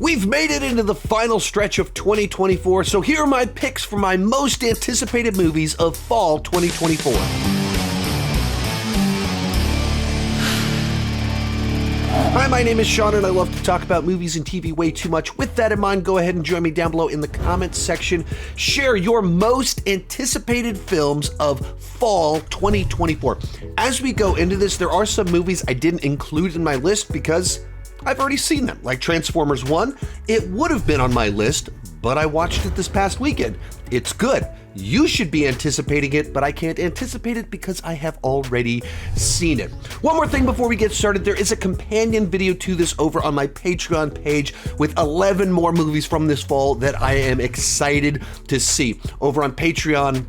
We've made it into the final stretch of 2024, so here are my picks for my most anticipated movies of fall 2024. Hi, my name is Sean, and I love to talk about movies and TV way too much. With that in mind, go ahead and join me down below in the comments section. Share your most anticipated films of fall 2024. As we go into this, there are some movies I didn't include in my list because I've already seen them, like Transformers 1. It would have been on my list, but I watched it this past weekend. It's good. You should be anticipating it, but I can't anticipate it because I have already seen it. One more thing before we get started, there is a companion video to this over on my Patreon page with 11 more movies from this fall that I am excited to see. Over on Patreon,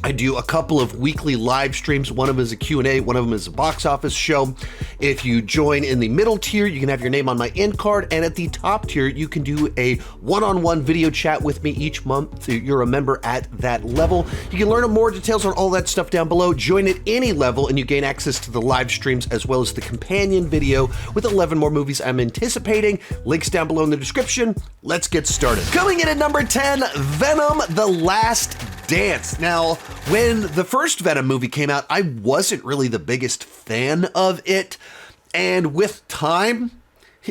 I do a couple of weekly live streams. One of them is a Q&A, one of them is a box office show. If you join in the middle tier, you can have your name on my end card, and at the top tier, you can do a one-on-one video chat with me each month. So you're a member at that level. You can learn more details on all that stuff down below. Join at any level, and you gain access to the live streams as well as the companion video with 11 more movies I'm anticipating. Links down below in the description. Let's get started. Coming in at number 10, Venom: The Last Dance. Now, when the first Venom movie came out, I wasn't really the biggest fan of it. And with time,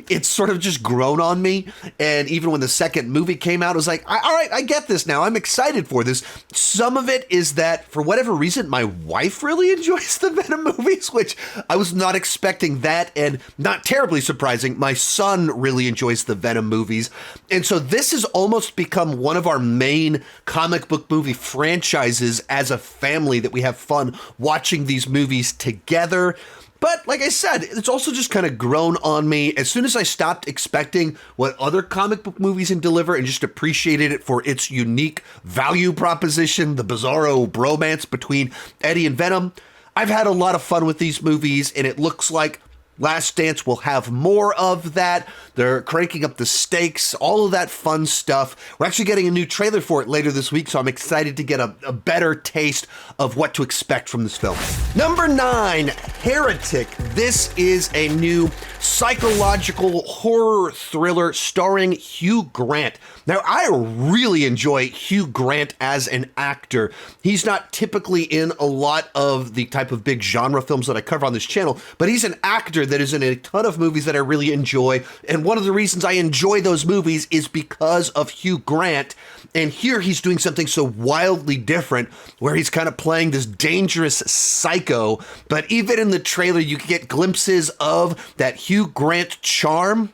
it's sort of just grown on me. And even when the second movie came out, I was like, all right, I get this now. I'm excited for this. Some of it is that, for whatever reason, my wife really enjoys the Venom movies, which I was not expecting that. And not terribly surprising, my son really enjoys the Venom movies. And so this has almost become one of our main comic book movie franchises as a family, that we have fun watching these movies together. But like I said, it's also just kind of grown on me. As soon as I stopped expecting what other comic book movies can deliver and just appreciated it for its unique value proposition, the bizarro bromance between Eddie and Venom, I've had a lot of fun with these movies, and it looks like Last Dance will have more of that. They're cranking up the stakes, all of that fun stuff. We're actually getting a new trailer for it later this week, so I'm excited to get a better taste of what to expect from this film. Number 9, Heretic. This is a new psychological horror thriller starring Hugh Grant. Now, I really enjoy Hugh Grant as an actor. He's not typically in a lot of the type of big genre films that I cover on this channel, but he's an actor that is in a ton of movies that I really enjoy. And one of the reasons I enjoy those movies is because of Hugh Grant. And here he's doing something so wildly different, where he's kind of playing this dangerous psycho. But even in the trailer, you get glimpses of that Hugh Grant charm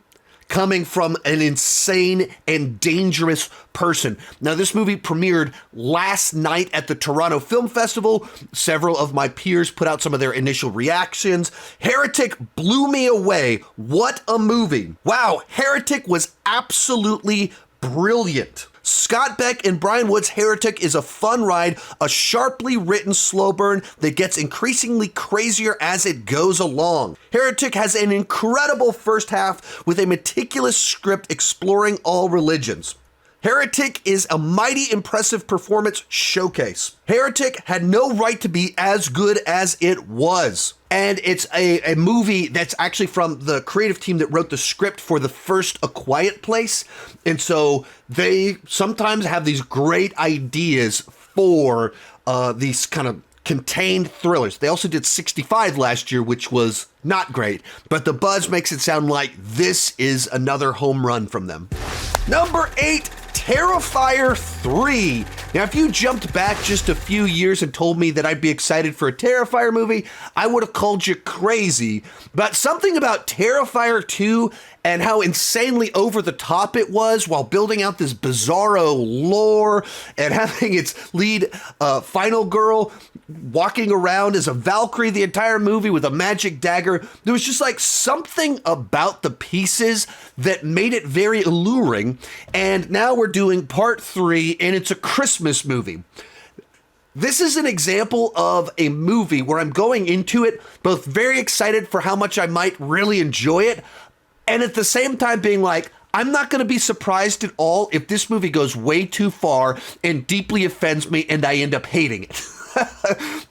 coming from an insane and dangerous person. Now, this movie premiered last night at the Toronto Film Festival. Several of my peers put out some of their initial reactions. Heretic blew me away. What a movie. Wow, Heretic was absolutely brilliant. Scott Beck and Brian Wood's Heretic is a fun ride, a sharply written slow burn that gets increasingly crazier as it goes along. Heretic has an incredible first half with a meticulous script exploring all religions. Heretic is a mighty impressive performance showcase. Heretic had no right to be as good as it was. And it's a movie that's actually from the creative team that wrote the script for the first A Quiet Place. And so they sometimes have these great ideas for these kind of contained thrillers. They also did 65 last year, which was not great, but the buzz makes it sound like this is another home run from them. Number 8, Terrifier 3. Now, if you jumped back just a few years and told me that I'd be excited for a Terrifier movie, I would have called you crazy. But something about Terrifier 2 and how insanely over the top it was, while building out this bizarro lore and having its lead final girl walking around as a Valkyrie the entire movie with a magic dagger. There was just like something about the pieces that made it very alluring. And now we're doing part 3, and it's a Christmas movie. This is an example of a movie where I'm going into it both very excited for how much I might really enjoy it, and at the same time being like, I'm not going to be surprised at all if this movie goes way too far and deeply offends me and I end up hating it.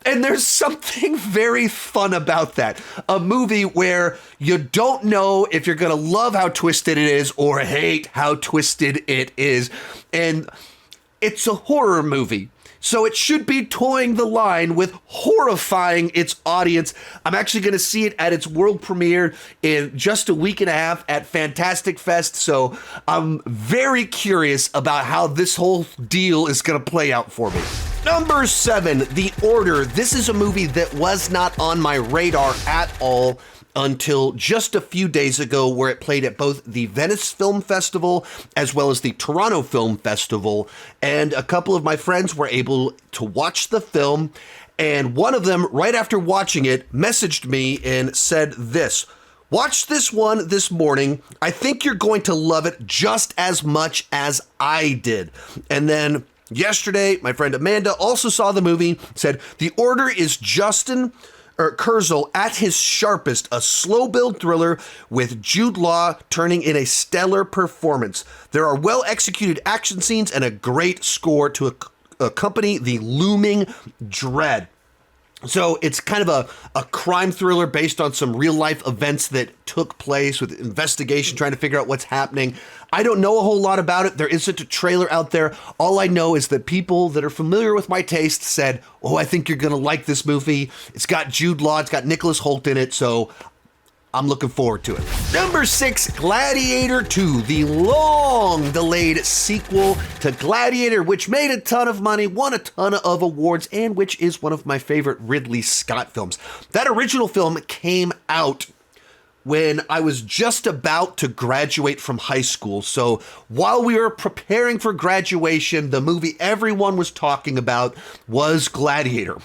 And there's something very fun about that. A movie where you don't know if you're going to love how twisted it is or hate how twisted it is. And it's a horror movie, so it should be toeing the line with horrifying its audience. I'm actually going to see it at its world premiere in just a week and a half at Fantastic Fest, so I'm very curious about how this whole deal is going to play out for me. Number 7, The Order. This is a movie that was not on my radar at all until just a few days ago, where it played at both the Venice Film Festival as well as the Toronto Film Festival. And a couple of my friends were able to watch the film. And one of them, right after watching it, messaged me and said this: "Watch this one this morning. I think you're going to love it just as much as I did." And then yesterday, my friend Amanda also saw the movie, said, "The Order is Justin Kurzel at his sharpest, a slow build thriller with Jude Law turning in a stellar performance. There are well executed action scenes and a great score to accompany the looming dread." So it's kind of a crime thriller based on some real life events that took place, with investigation trying to figure out what's happening. I don't know a whole lot about it. There isn't a trailer out there. All I know is that people that are familiar with my taste said, "Oh, I think you're going to like this movie. It's got Jude Law, it's got Nicholas Hoult in it." So I'm looking forward to it. Number 6, Gladiator II, the long-delayed sequel to Gladiator, which made a ton of money, won a ton of awards, and which is one of my favorite Ridley Scott films. That original film came out when I was just about to graduate from high school. So while we were preparing for graduation, the movie everyone was talking about was Gladiator.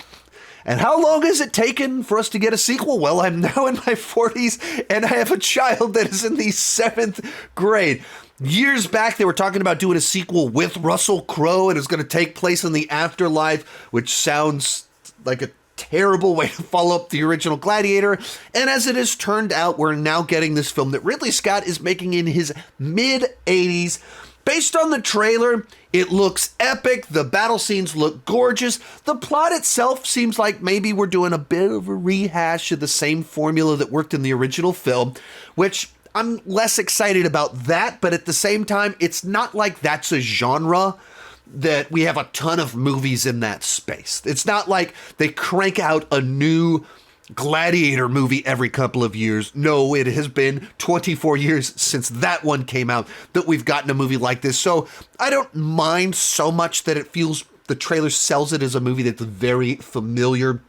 And how long has it taken for us to get a sequel? Well, I'm now in my 40s and I have a child that is in the 7th grade. Years back, they were talking about doing a sequel with Russell Crowe, and it was going to take place in the afterlife, which sounds like a terrible way to follow up the original Gladiator. And as it has turned out, we're now getting this film that Ridley Scott is making in his mid-80s. Based on the trailer, it looks epic. The battle scenes look gorgeous. The plot itself seems like maybe we're doing a bit of a rehash of the same formula that worked in the original film, which I'm less excited about that. But at the same time, it's not like that's a genre that we have a ton of movies in that space. It's not like they crank out a new Gladiator movie every couple of years. No, it has been 24 years since that one came out that we've gotten a movie like this. So I don't mind so much that it feels, the trailer sells it as a movie that's very familiar.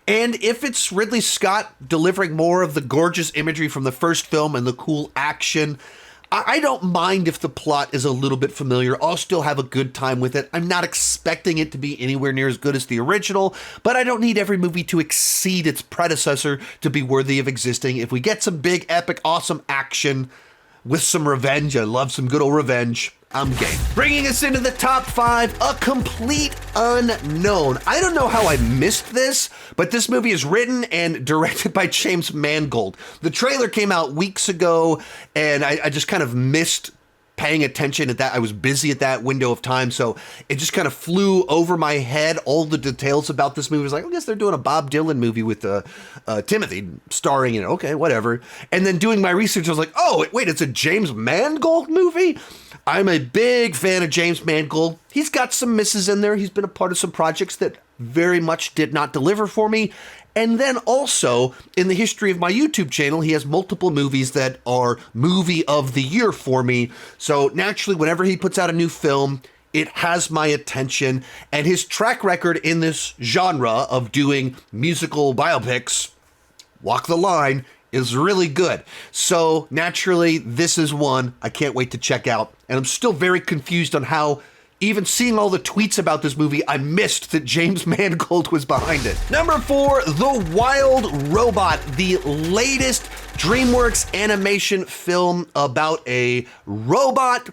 And if it's Ridley Scott delivering more of the gorgeous imagery from the first film and the cool action, I don't mind if the plot is a little bit familiar. I'll still have a good time with it. I'm not expecting it to be anywhere near as good as the original, but I don't need every movie to exceed its predecessor to be worthy of existing. If we get some big, epic, awesome action with some revenge, I love some good old revenge, I'm game. Bringing us into the top 5, A Complete Unknown. I don't know how I missed this, but this movie is written and directed by James Mangold. The trailer came out weeks ago, and I just kind of missed paying attention at that. I was busy at that window of time, so it just kind of flew over my head. All the details about this movie was like, I guess they're doing a Bob Dylan movie with Timothy starring in it. Okay, whatever. And then doing my research, I was like, oh, wait, it's a James Mangold movie? I'm a big fan of James Mangold. He's got some misses in there. He's been a part of some projects that very much did not deliver for me. And then also, in the history of my YouTube channel, he has multiple movies that are movie of the year for me. So naturally, whenever he puts out a new film, it has my attention. And his track record in this genre of doing musical biopics, walk the line, is really good. So naturally, this is one I can't wait to check out. And I'm still very confused on how, even seeing all the tweets about this movie, I missed that James Mangold was behind it. Number 4, The Wild Robot, the latest DreamWorks animation film about a robot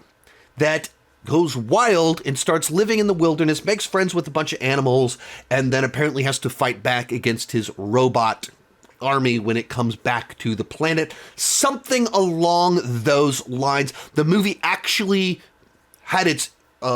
that goes wild and starts living in the wilderness, makes friends with a bunch of animals, and then apparently has to fight back against his robot army when it comes back to the planet. Something along those lines. The movie actually had its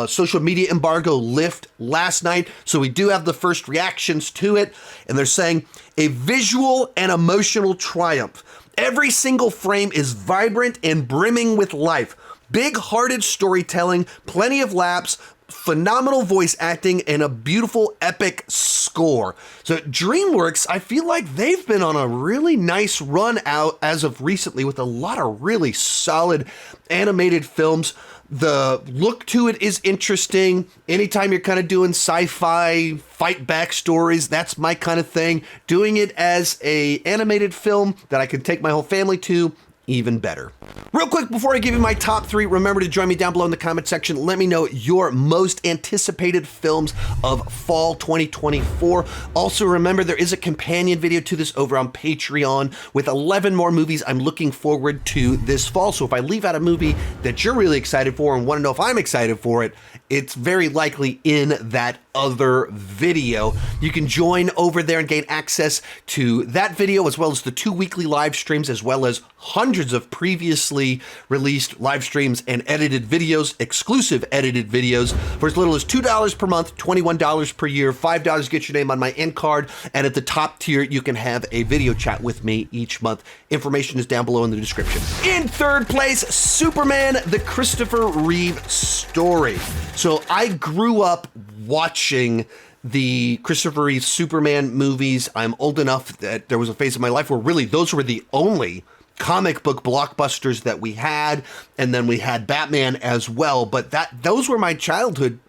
social media embargo lift last night, so we do have the first reactions to it, and they're saying a visual and emotional triumph. Every single frame is vibrant and brimming with life. Big-hearted storytelling, plenty of laughs, phenomenal voice acting, and a beautiful epic score. So DreamWorks, I feel like they've been on a really nice run out as of recently with a lot of really solid animated films. The look to it is interesting. Anytime you're kind of doing sci-fi fight backstories, that's my kind of thing. Doing it as a animated film that I can take my whole family to, even better. Real quick, before I give you my top 3, remember to join me down below in the comment section. Let me know your most anticipated films of fall 2024. Also, remember there is a companion video to this over on Patreon with 11 more movies I'm looking forward to this fall. So if I leave out a movie that you're really excited for and want to know if I'm excited for it, it's very likely in that other video. You can join over there and gain access to that video as well as the 2 weekly live streams, as well as hundreds of previously released live streams and edited videos, exclusive edited videos, for as little as $2 per month, $21 per year, $5 get your name on my end card, and at the top tier, you can have a video chat with me each month. Information is down below in the description. In third place, Superman, the Christopher Reeve story. So I grew up watching the Christopher Reeve Superman movies. I'm old enough that there was a phase of my life where really those were the only comic book blockbusters that we had, and then we had Batman as well. But those were my childhood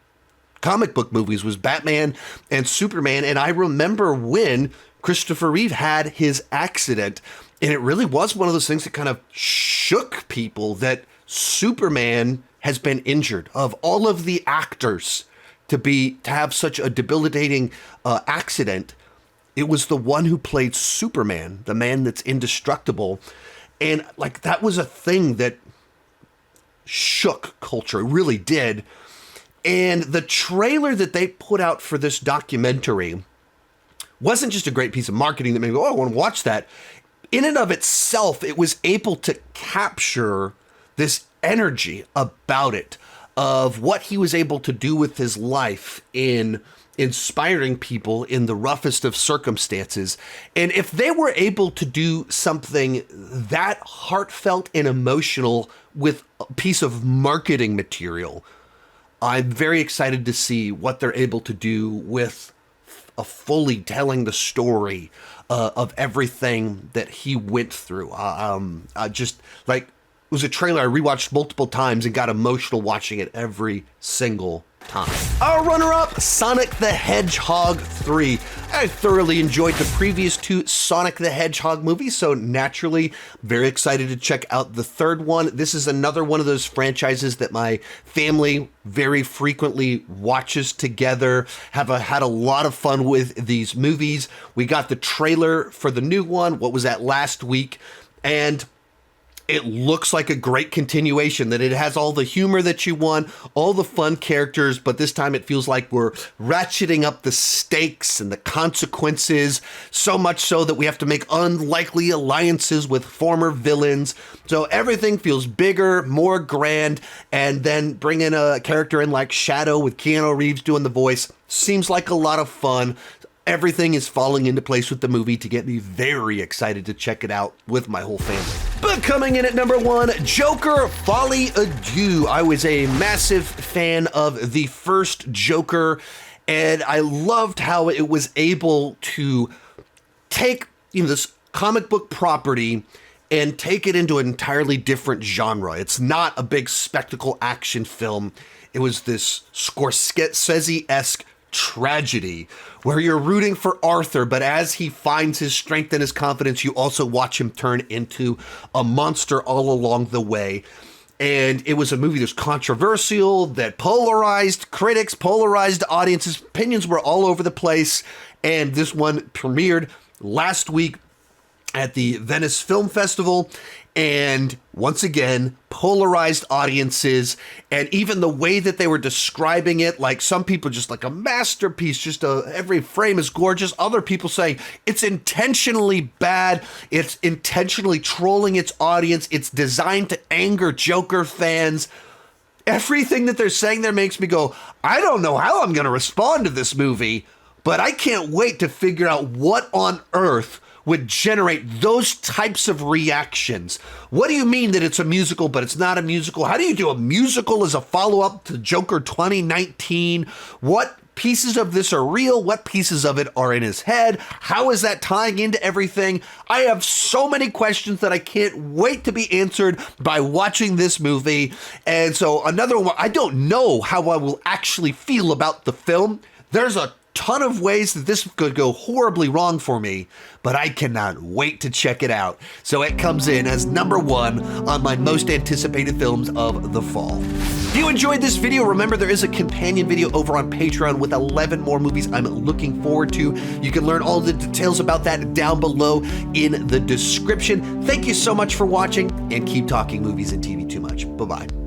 comic book movies, was Batman and Superman. And I remember when Christopher Reeve had his accident, and it really was one of those things that kind of shook people that Superman has been injured. Of all of the actors to have such a debilitating accident, it was the one who played Superman, the man that's indestructible. And like, that was a thing that shook culture. It really did. And the trailer that they put out for this documentary wasn't just a great piece of marketing that made me go, oh, I want to watch that. In and of itself, it was able to capture this energy about it, of what he was able to do with his life in inspiring people in the roughest of circumstances. And if they were able to do something that heartfelt and emotional with a piece of marketing material, I'm very excited to see what they're able to do with a fully telling the story of everything that he went through. Just like, it was a trailer I rewatched multiple times and got emotional watching it every single time. Our runner-up, Sonic the Hedgehog 3. I thoroughly enjoyed the previous 2 Sonic the Hedgehog movies, so naturally very excited to check out the third one. This is another one of those franchises that my family very frequently watches together. Had a lot of fun with these movies. We got the trailer for the new one, what was that, last week, and it looks like a great continuation, that it has all the humor that you want, all the fun characters, but this time it feels like we're ratcheting up the stakes and the consequences, so much so that we have to make unlikely alliances with former villains. So everything feels bigger, more grand, and then bring in a character in like Shadow with Keanu Reeves doing the voice. Seems like a lot of fun. Everything is falling into place with the movie to get me very excited to check it out with my whole family. But coming in at number 1, Joker Folie à Deux. I was a massive fan of the first Joker, and I loved how it was able to take, this comic book property and take it into an entirely different genre. It's not a big spectacle action film. It was this Scorsese-esque tragedy where you're rooting for Arthur, but as he finds his strength and his confidence, you also watch him turn into a monster all along the way. And it was a movie that's controversial, that polarized critics, polarized audiences, opinions were all over the place. And this one premiered last week at the Venice Film Festival, and once again, polarized audiences, and even the way that they were describing it, like some people just like a masterpiece, every frame is gorgeous. Other people saying it's intentionally bad, it's intentionally trolling its audience, it's designed to anger Joker fans. Everything that they're saying there makes me go, I don't know how I'm going to respond to this movie, but I can't wait to figure out what on earth would generate those types of reactions. What do you mean that it's a musical, but it's not a musical? How do you do a musical as a follow-up to Joker 2019? What pieces of this are real? What pieces of it are in his head? How is that tying into everything? I have so many questions that I can't wait to be answered by watching this movie. And so another one, I don't know how I will actually feel about the film. There's a ton of ways that this could go horribly wrong for me, but I cannot wait to check it out. So it comes in as number 1 on my most anticipated films of the fall. If you enjoyed this video, remember there is a companion video over on Patreon with 11 more movies I'm looking forward to. You can learn all the details about that down below in the description. Thank you so much for watching, and keep talking movies and TV too much. Bye-bye.